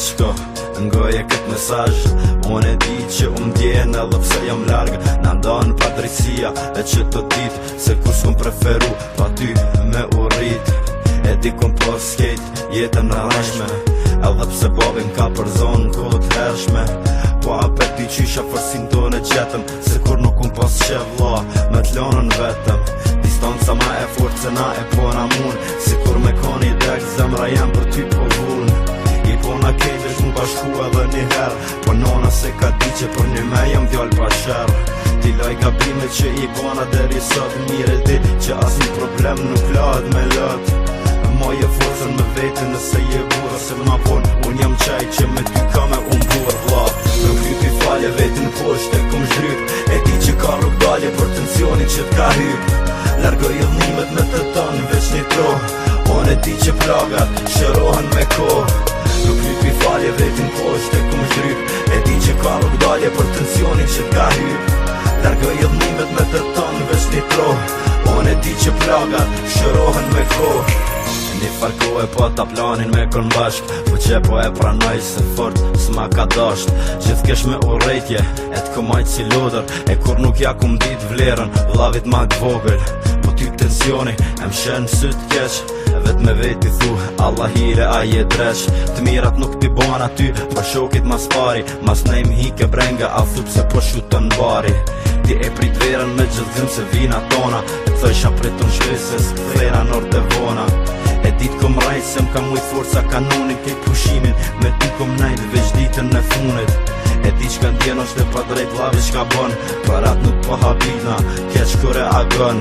shko ngoje këtë mesazh. Unë e di që ndjen edhe pse jam larg. Na ndan pa drejtësia e që të dit se kur s'kom preferu pa ty me urrit. E di kom po skejt jetën në rashme, edhe pse babin ka për zonë kohët hershme. Po apet ti qysha fërsin tonë e gjetëm, se kur nuk kom pas qevla me t'lonën vetëm. Distanca ma e fort se na e po na mun, si kur me koni dek zemra jem për ty po vulln. I po na kejtësh mu bashku edhe një her, po nona se ka di që për një me jem djall pa sher. Ti loj gabime që i bona deri sot, mire di që as një problem nuk lahet me lot. Moje forcën me vetë nëse je burë, se ma pon unë jam qaj që me ty ka me unë burë vla. Nuk hypi falje vetin poshtë e kom zhryp, e di që ka rrug dalje për tensionin që t'ka hyp. Largoj dhnimet me të tonë veç një tro, unë e di që plagat shërohen me kohë. Nuk hypi falje vetin poshtë e kom zhryp, e di që ka rrug dalje për tensionin që t'ka hyp. Largoj dhnimet me të tonë veç një tro, unë e di që plagat shërohen me kohë. Një farko e po ta planin me kon bashk, po që po e pranoj se fort s'ma ka dasht. Gjithë kesh me urejtje, e t'komajt si lodër, e kur nuk ja kum dit vlerën, vlavit ma t'vogël. Po ty tensioni, e mshen syt keq, vet me veti thu, Allah hire a je dreq. Të mirat nuk t'i bon aty, për shokit mas pari, mas nejm hike brenga, a thup se po shutën bari. Ti e prit verën me gjithëm se vina tona, e thësha priton shpeses, thera nor të vona. E dit kom rajt se m'ka mujt forca kanonin, kejt pushimin me ty kom najt veç ditën në funit. E di qka ndjen është e pa drejt lavi qka bon, parat nuk po habitna, keq kure agon.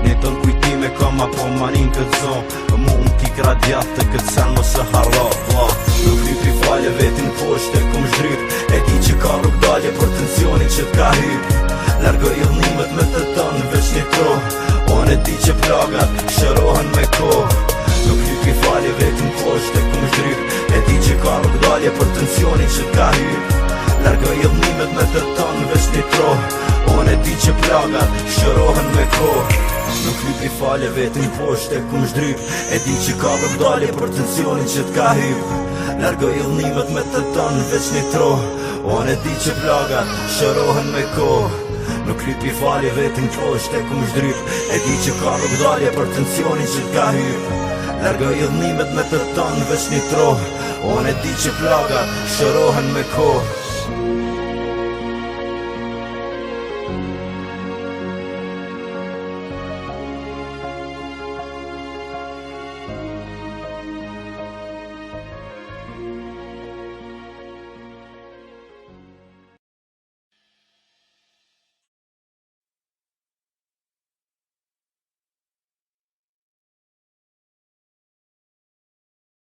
Një ton kujtime kom apo manin këtë zon, mu kik radiat të këtë sen mos e harro vla. Nuk hypi falje vetin poshtë e kom zhryp, e di që ka rrug dalje për tensionin që t'ka hyp. Largoj dhnimet me të tonë veç një tro, unë e di që plagat shërohen me kohë. Nuk hypi falje vetin poshtë e kom zhryp, e di që ka rrug dalje për tensionin që t'ka hyp. Largoj dhnimet me të tonë veç një tro, unë e di që plagat shërohen me kohë. Nuk hypi falje vetin poshtë e kom zhryp, e di që ka rrug dalje për tensionin që t'ka hyp. Largoj dhnimet me të tonë veç një tro, unë e di që plagat shërohen me kohë. Nuk hypi falje vetin poshtë e kom zhryp, e di që ka rrug dalje për tensionin që t'ka hyp. Largoj dhnimet me të tonë veç një tro, unë e di që plagat shërohen me kohë.